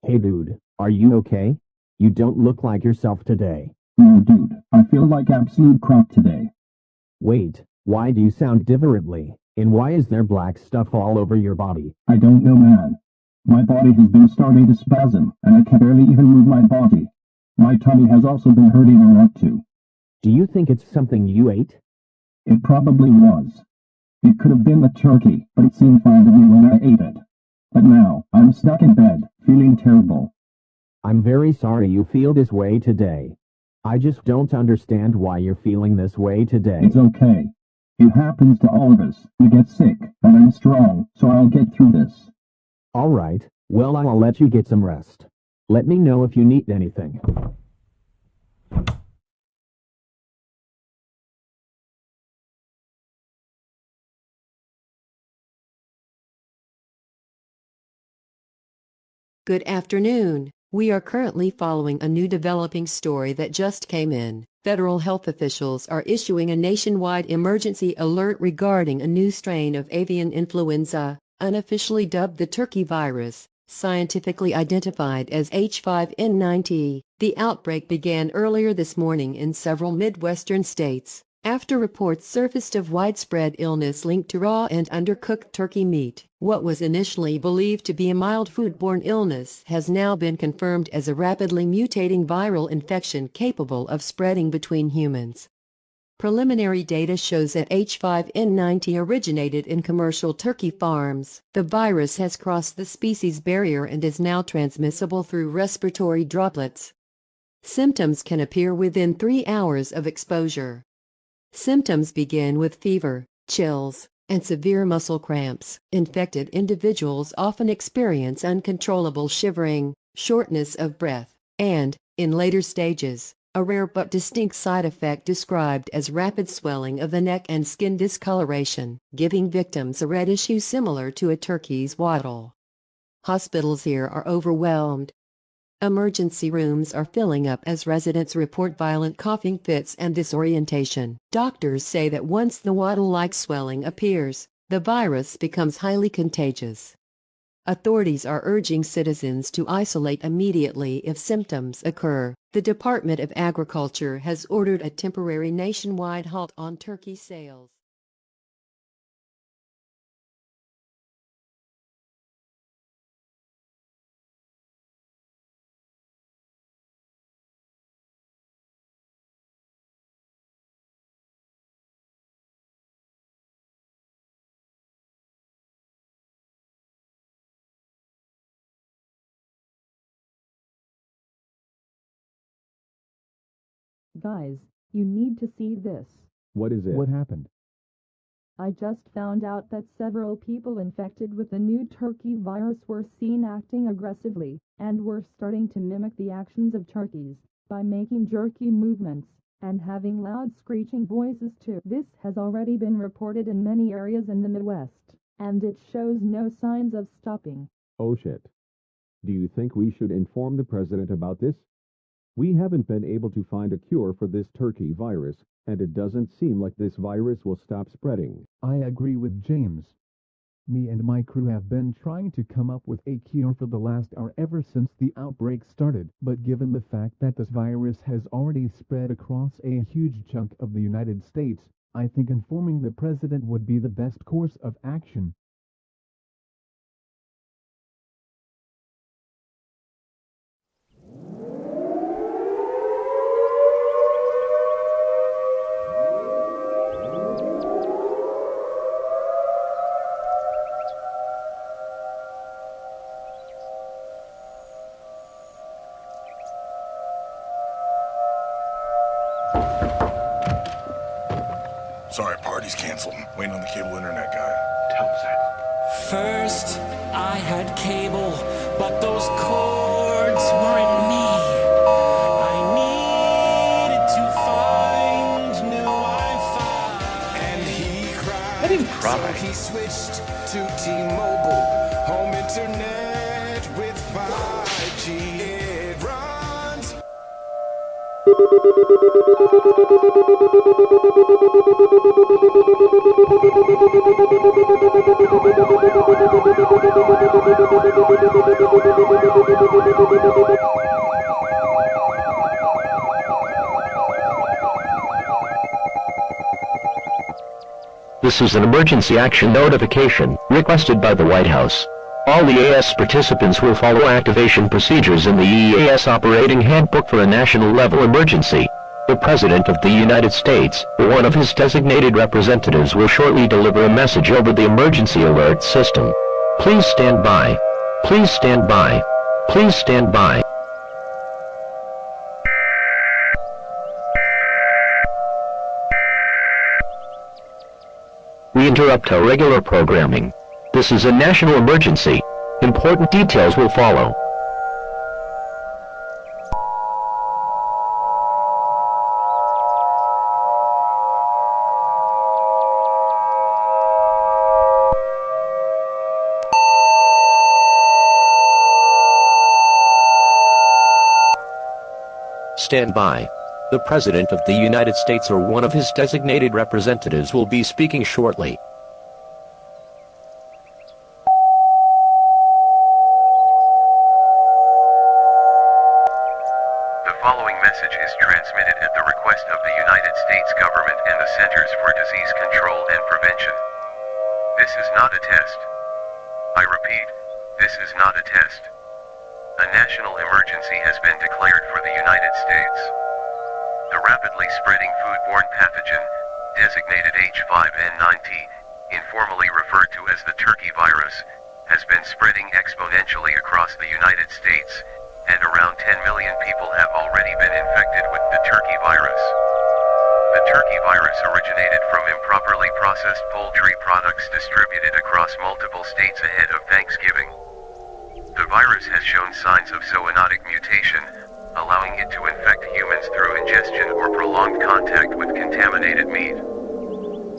Hey dude, are you okay? You don't look like yourself today. No, dude, I feel like absolute crap today. Wait, why do you sound differently? And why is there black stuff all over your body? I don't know, man. My body has been starting to spasm, and I can barely even move my body. My tummy has also been hurting a lot too. Do you think it's something you ate? It probably was. It could have been the turkey, but it seemed fine to me when I ate it. But now, I'm stuck in bed, feeling terrible. I'm very sorry you feel this way today. I just don't understand why you're feeling this way today. It's okay. It happens to all of us. We get sick, but I'm strong, so I'll get through this. Alright, well I'll let you get some rest. Let me know if you need anything. Good afternoon. We are currently following a new developing story that just came in. Federal health officials are issuing a nationwide emergency alert regarding a new strain of avian influenza, unofficially dubbed the turkey virus, scientifically identified as H5N9. The outbreak began earlier this morning in several Midwestern states, after reports surfaced of widespread illness linked to raw and undercooked turkey meat. What was initially believed to be a mild foodborne illness has now been confirmed as a rapidly mutating viral infection capable of spreading between humans. Preliminary data shows that H5N9 originated in commercial turkey farms. The virus has crossed the species barrier and is now transmissible through respiratory droplets. Symptoms can appear within 3 hours of exposure. Symptoms begin with fever, chills, and severe muscle cramps. Infected individuals often experience uncontrollable shivering, shortness of breath, and, in later stages, a rare but distinct side effect described as rapid swelling of the neck and skin discoloration, giving victims a reddish hue similar to a turkey's wattle. Hospitals here are overwhelmed. Emergency rooms are filling up as residents report violent coughing fits and disorientation. Doctors say that once the wattle-like swelling appears, the virus becomes highly contagious. Authorities are urging citizens to isolate immediately if symptoms occur. The Department of Agriculture has ordered a temporary nationwide halt on turkey sales. Guys, you need to see this. What is it? What happened? I just found out that several people infected with the new turkey virus were seen acting aggressively, and were starting to mimic the actions of turkeys, by making jerky movements, and having loud screeching voices too. This has already been reported in many areas in the Midwest, and it shows no signs of stopping. Oh shit. Do you think we should inform the president about this? We haven't been able to find a cure for this turkey virus, and it doesn't seem like this virus will stop spreading. I agree with James. Me and my crew have been trying to come up with a cure for the last hour ever since the outbreak started, but given the fact that this virus has already spread across a huge chunk of the United States, I think informing the president would be the best course of action. Sorry, party's canceled. Waiting on the cable internet guy. Tell us that. First, I had cable, but those cords weren't me. I needed to find new Wi-Fi. And he cried. I didn't cry. So he switched to T-Mobile. Home internet with 5G. It runs. This is an emergency action notification requested by the White House. All EAS participants will follow activation procedures in the EAS Operating Handbook for a national level emergency. The President of the United States, or one of his designated representatives, will shortly deliver a message over the emergency alert system. Please stand by. Please stand by. Please stand by. We interrupt our regular programming. This is a national emergency. Important details will follow. Stand by. The President of the United States or one of his designated representatives will be speaking shortly. The following message is transmitted at the request of the United States government and the Centers for Disease Control and Prevention. This is not a test. I repeat, this is not a test. A national emergency has been declared for the United States. The rapidly spreading foodborne pathogen, designated H5N9, informally referred to as the turkey virus, has been spreading exponentially across the United States, and around 10 million people have already been infected with the turkey virus. The turkey virus originated from improperly processed poultry products distributed across multiple states ahead of Thanksgiving. The virus has shown signs of zoonotic mutation, allowing it to infect humans through ingestion or prolonged contact with contaminated meat.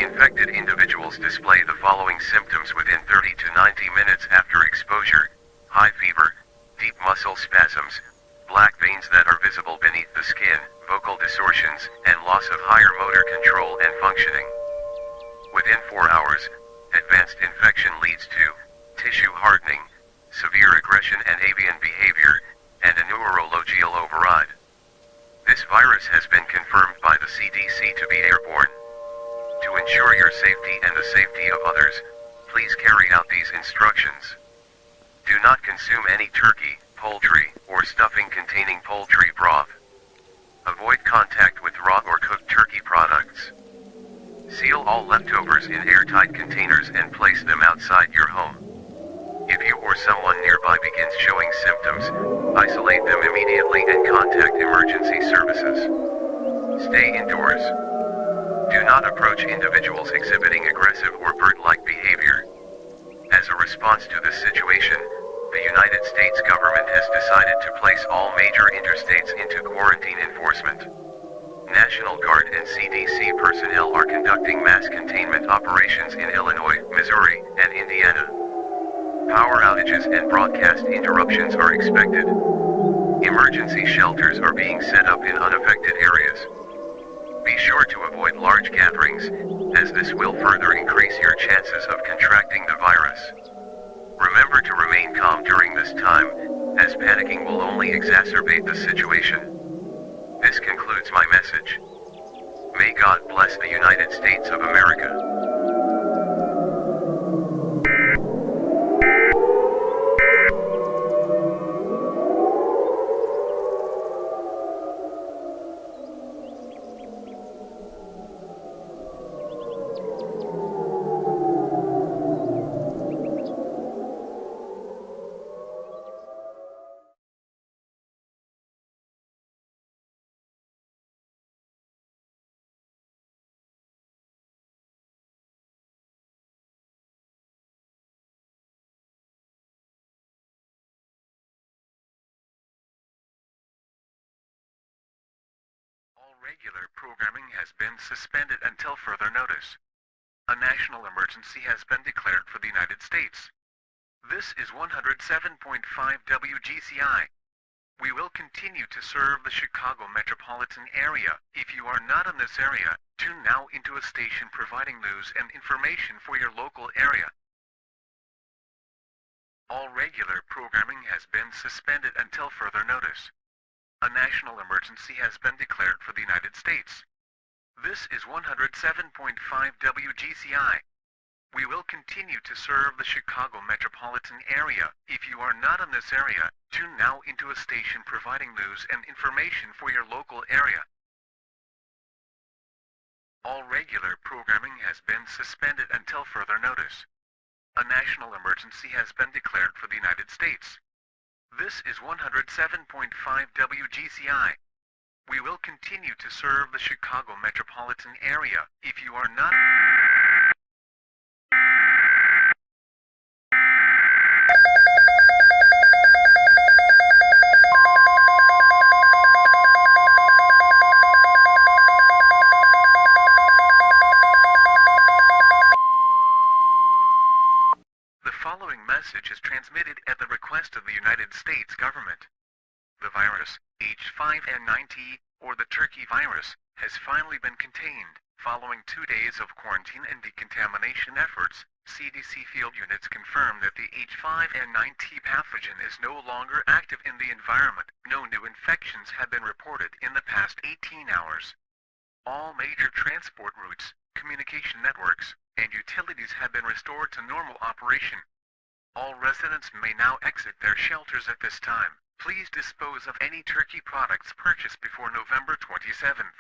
Infected individuals display the following symptoms within 30 to 90 minutes after exposure: high fever, deep muscle spasms, black veins that are visible beneath the skin, vocal distortions, and loss of higher motor control and functioning. Within 4 hours, advanced infection leads to tissue hardening, severe aggression and avian behavior, and a neurological override. This virus has been confirmed by the CDC to be airborne. To ensure your safety and the safety of others, please carry out these instructions. Do not consume any turkey, poultry, or stuffing containing poultry broth. Avoid contact with raw or cooked turkey products. Seal all leftovers in airtight containers and place them outside your home. If you or someone nearby begins showing symptoms, isolate them immediately and contact emergency services. Stay indoors. Do not approach individuals exhibiting aggressive or bird-like behavior. As a response to this situation, the United States government has decided to place all major interstates into quarantine enforcement. National Guard and CDC personnel are conducting mass containment operations in Illinois, Missouri, and Indiana. Power outages and broadcast interruptions are expected. Emergency shelters are being set up in unaffected areas. Be sure to avoid large gatherings, as this will further increase your chances of contracting the virus. Remember to remain calm during this time, as panicking will only exacerbate the situation. This concludes my message. May God bless the United States of America. Regular programming has been suspended until further notice. A national emergency has been declared for the United States. This is 107.5 WGCI. We will continue to serve the Chicago metropolitan area. If you are not in this area, tune now into a station providing news and information for your local area. All regular programming has been suspended until further notice. A national emergency has been declared for the United States. This is 107.5 WGCI. We will continue to serve the Chicago metropolitan area. If you are not in this area, tune now into a station providing news and information for your local area. All regular programming has been suspended until further notice. A national emergency has been declared for the United States. This is 107.5 WGCI. We will continue to serve the Chicago metropolitan area. If you are not... The following message is transmitted at the request of the United States government. The virus, H5N9T, or the turkey virus, has finally been contained. Following 2 days of quarantine and decontamination efforts, CDC field units confirm that the H5N9T pathogen is no longer active in the environment. No new infections have been reported in the past 18 hours. All major transport routes, communication networks, and utilities have been restored to normal operation. All residents may now exit their shelters at this time. Please dispose of any turkey products purchased before November 27th.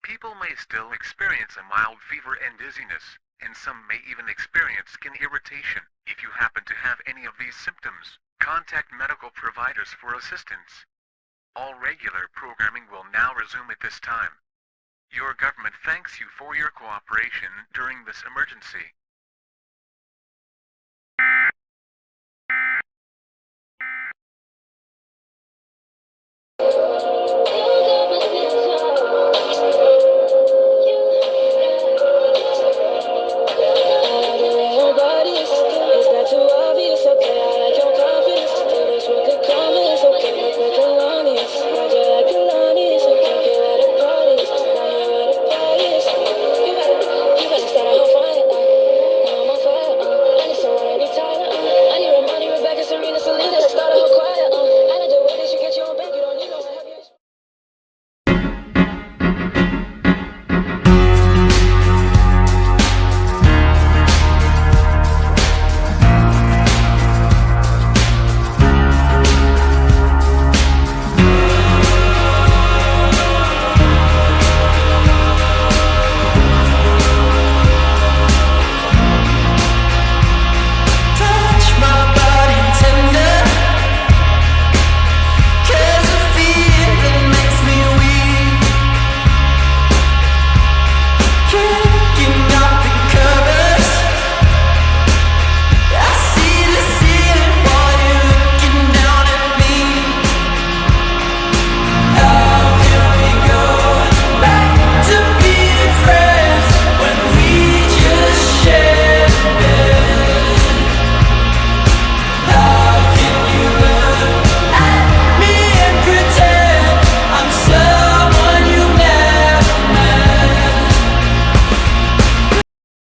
People may still experience a mild fever and dizziness, and some may even experience skin irritation. If you happen to have any of these symptoms, contact medical providers for assistance. All regular programming will now resume at this time. Your government thanks you for your cooperation during this emergency.